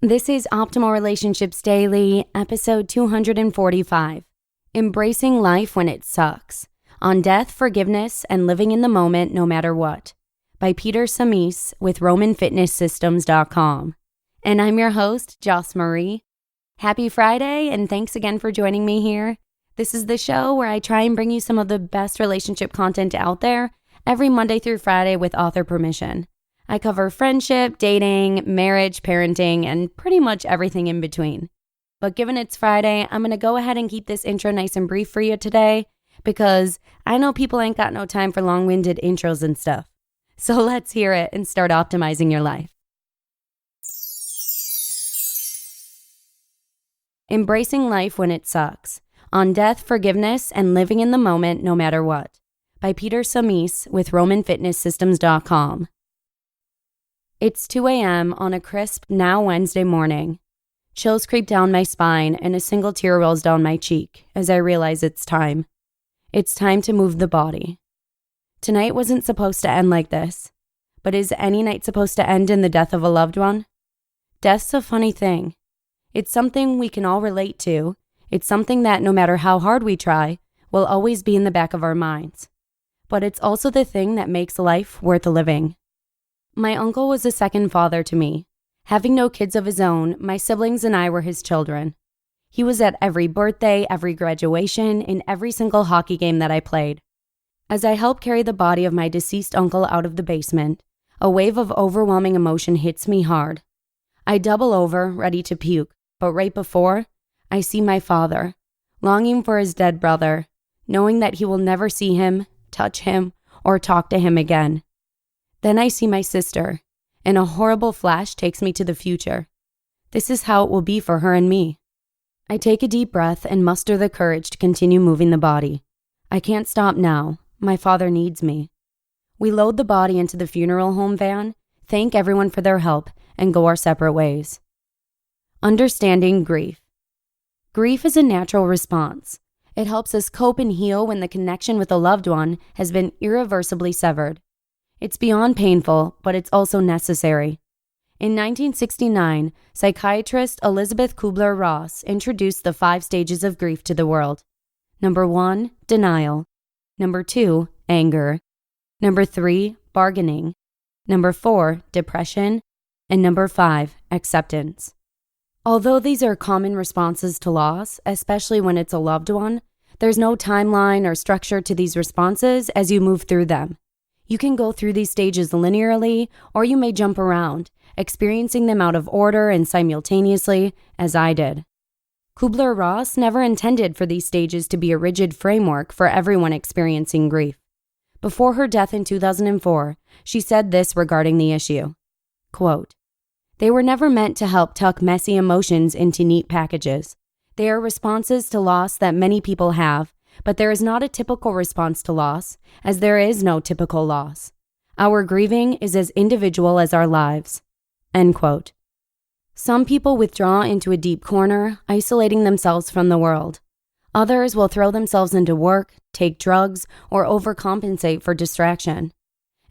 This is Optimal Relationships Daily, episode 245, Embracing Life When It Sucks, on Death, Forgiveness, and Living in the Moment No Matter What, by Tzemis with RomanFitnessSystems.com. And I'm your host, Joss Marie. Happy Friday, and thanks again for joining me here. This is the show where I try and bring you some of the best relationship content out there every Monday through Friday with author permission. I cover friendship, dating, marriage, parenting, and pretty much everything in between. But given it's Friday, I'm going to go ahead and keep this intro nice and brief for you today because I know people ain't got no time for long-winded intros and stuff. So let's hear it and start optimizing your life. Embracing Life When It Sucks, on Death, Forgiveness, and Living in the Moment No Matter What, by Tzemis with RomanFitnessSystems.com. It's 2 a.m. on a crisp, now Wednesday morning. Chills creep down my spine and a single tear rolls down my cheek as I realize it's time. It's time to move the body. Tonight wasn't supposed to end like this, but is any night supposed to end in the death of a loved one? Death's a funny thing. It's something we can all relate to. It's something that no matter how hard we try, will always be in the back of our minds. But it's also the thing that makes life worth living. My uncle was a second father to me. Having no kids of his own, my siblings and I were his children. He was at every birthday, every graduation, and every single hockey game that I played. As I help carry the body of my deceased uncle out of the basement, a wave of overwhelming emotion hits me hard. I double over, ready to puke, but right before, I see my father, longing for his dead brother, knowing that he will never see him, touch him, or talk to him again. Then I see my sister, and a horrible flash takes me to the future. This is how it will be for her and me. I take a deep breath and muster the courage to continue moving the body. I can't stop now. My father needs me. We load the body into the funeral home van, thank everyone for their help, and go our separate ways. Understanding grief. Grief is a natural response. It helps us cope and heal when the connection with a loved one has been irreversibly severed. It's beyond painful, but it's also necessary. In 1969, psychiatrist Elizabeth Kubler-Ross introduced the 5 stages of grief to the world. Number 1, denial. Number 2, anger. Number 3, bargaining. Number 4, depression. And number 5, acceptance. Although these are common responses to loss, especially when it's a loved one, there's no timeline or structure to these responses as you move through them. You can go through these stages linearly, or you may jump around, experiencing them out of order and simultaneously, as I did. Kubler-Ross never intended for these stages to be a rigid framework for everyone experiencing grief. Before her death in 2004, she said this regarding the issue, quote, "They were never meant to help tuck messy emotions into neat packages. They are responses to loss that many people have, but there is not a typical response to loss, as there is no typical loss. Our grieving is as individual as our lives." End quote. Some people withdraw into a deep corner, isolating themselves from the world. Others will throw themselves into work, take drugs, or overcompensate for distraction.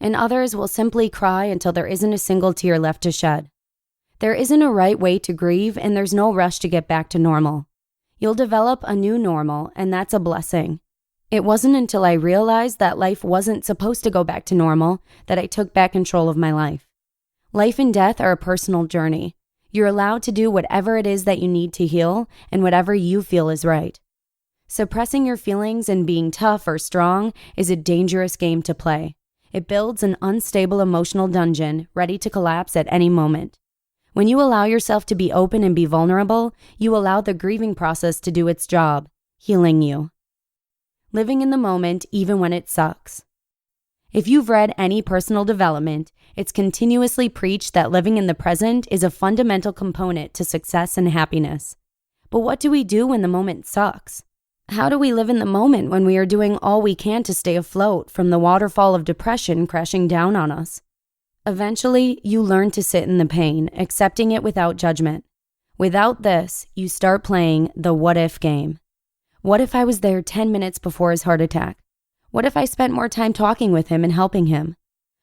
And others will simply cry until there isn't a single tear left to shed. There isn't a right way to grieve, and there's no rush to get back to normal. You'll develop a new normal, and that's a blessing. It wasn't until I realized that life wasn't supposed to go back to normal that I took back control of my life. Life and death are a personal journey. You're allowed to do whatever it is that you need to heal and whatever you feel is right. Suppressing your feelings and being tough or strong is a dangerous game to play. It builds an unstable emotional dungeon ready to collapse at any moment. When you allow yourself to be open and be vulnerable, you allow the grieving process to do its job, healing you. Living in the moment even when it sucks. If you've read any personal development, it's continuously preached that living in the present is a fundamental component to success and happiness. But what do we do when the moment sucks? How do we live in the moment when we are doing all we can to stay afloat from the waterfall of depression crashing down on us? Eventually, you learn to sit in the pain, accepting it without judgment. Without this, you start playing the what-if game. What if I was there 10 minutes before his heart attack? What if I spent more time talking with him and helping him?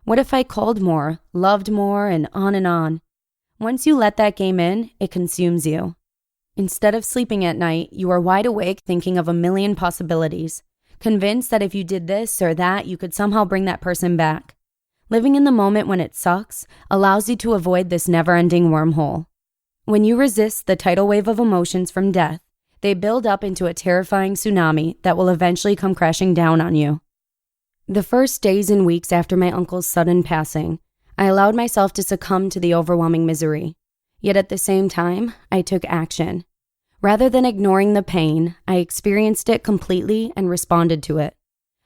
What if I called more, loved more, and on and on? Once you let that game in, it consumes you. Instead of sleeping at night, you are wide awake thinking of a million possibilities, convinced that if you did this or that, you could somehow bring that person back. Living in the moment when it sucks allows you to avoid this never-ending wormhole. When you resist the tidal wave of emotions from death, they build up into a terrifying tsunami that will eventually come crashing down on you. The first days and weeks after my uncle's sudden passing, I allowed myself to succumb to the overwhelming misery. Yet at the same time, I took action. Rather than ignoring the pain, I experienced it completely and responded to it.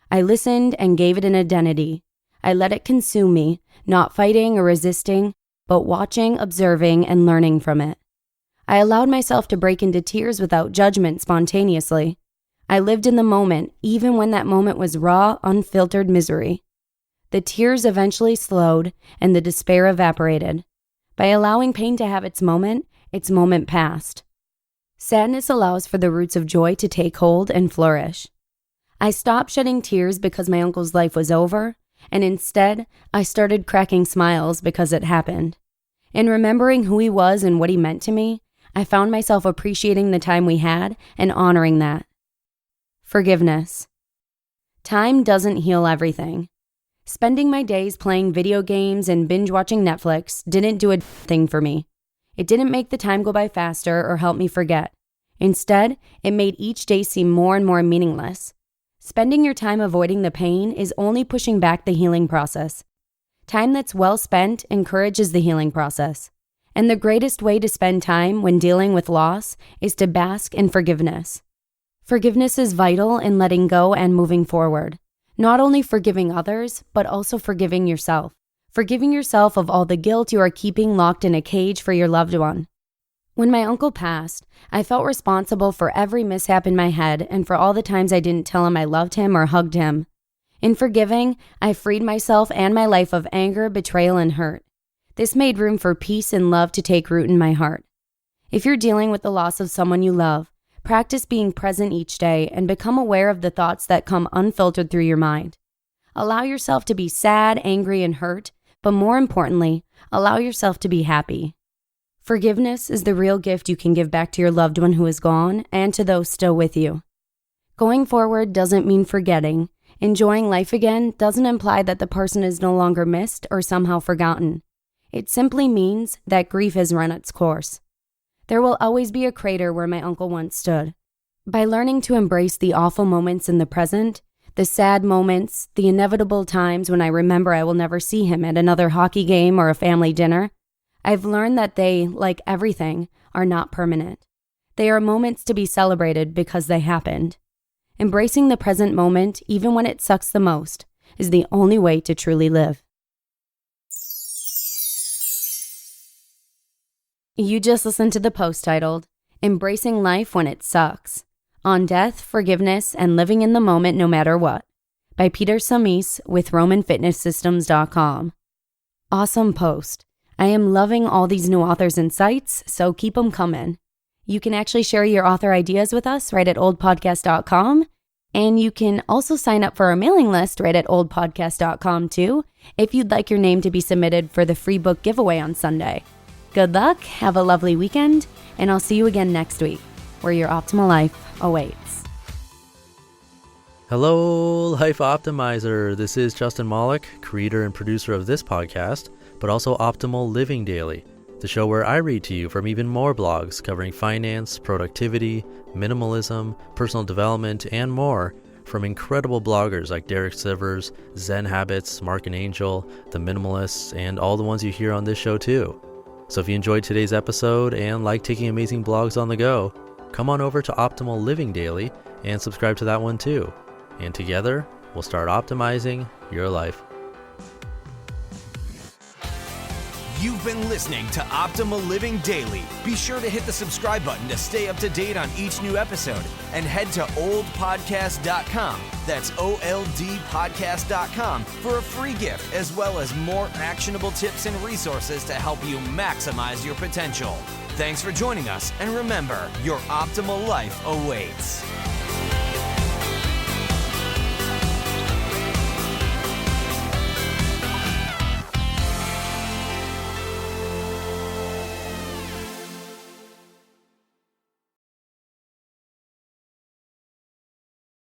I listened and gave it an identity. I let it consume me, not fighting or resisting, but watching, observing, and learning from it. I allowed myself to break into tears without judgment spontaneously. I lived in the moment, even when that moment was raw, unfiltered misery. The tears eventually slowed, and the despair evaporated. By allowing pain to have its moment passed. Sadness allows for the roots of joy to take hold and flourish. I stopped shedding tears because my uncle's life was over, and instead, I started cracking smiles because it happened. In remembering who he was and what he meant to me, I found myself appreciating the time we had and honoring that. Forgiveness. Time doesn't heal everything. Spending my days playing video games and binge-watching Netflix didn't do a thing for me. It didn't make the time go by faster or help me forget. Instead, it made each day seem more and more meaningless. Spending your time avoiding the pain is only pushing back the healing process. Time that's well spent encourages the healing process. And the greatest way to spend time when dealing with loss is to bask in forgiveness. Forgiveness is vital in letting go and moving forward. Not only forgiving others, but also forgiving yourself. Forgiving yourself of all the guilt you are keeping locked in a cage for your loved one. When my uncle passed, I felt responsible for every mishap in my head and for all the times I didn't tell him I loved him or hugged him. In forgiving, I freed myself and my life of anger, betrayal, and hurt. This made room for peace and love to take root in my heart. If you're dealing with the loss of someone you love, practice being present each day and become aware of the thoughts that come unfiltered through your mind. Allow yourself to be sad, angry, and hurt, but more importantly, allow yourself to be happy. Forgiveness is the real gift you can give back to your loved one who is gone and to those still with you. Going forward doesn't mean forgetting. Enjoying life again doesn't imply that the person is no longer missed or somehow forgotten. It simply means that grief has run its course. There will always be a crater where my uncle once stood. By learning to embrace the awful moments in the present, the sad moments, the inevitable times when I remember I will never see him at another hockey game or a family dinner, I've learned that they, like everything, are not permanent. They are moments to be celebrated because they happened. Embracing the present moment, even when it sucks the most, is the only way to truly live. You just listened to the post titled, Embracing Life When It Sucks, on Death, Forgiveness, and Living in the Moment No Matter What, by Peter Tzemis with RomanFitnessSystems.com. Awesome post. I am loving all these new authors and sites, so keep them coming. You can actually share your author ideas with us right at oldpodcast.com, and you can also sign up for our mailing list right at oldpodcast.com too, if you'd like your name to be submitted for the free book giveaway on Sunday. Good luck, have a lovely weekend, and I'll see you again next week, where your optimal life awaits. Hello, Life Optimizer. This is Justin Malik, creator and producer of this podcast, but also Optimal Living Daily, the show where I read to you from even more blogs covering finance, productivity, minimalism, personal development, and more from incredible bloggers like Derek Sivers, Zen Habits, Mark and Angel, The Minimalists, and all the ones you hear on this show too. So if you enjoyed today's episode and like taking amazing blogs on the go, come on over to Optimal Living Daily and subscribe to that one too. And together, we'll start optimizing your life. You've been listening to Optimal Living Daily. Be sure to hit the subscribe button to stay up to date on each new episode and head to oldpodcast.com. That's OLDpodcast.com for a free gift as well as more actionable tips and resources to help you maximize your potential. Thanks for joining us, and remember, your optimal life awaits.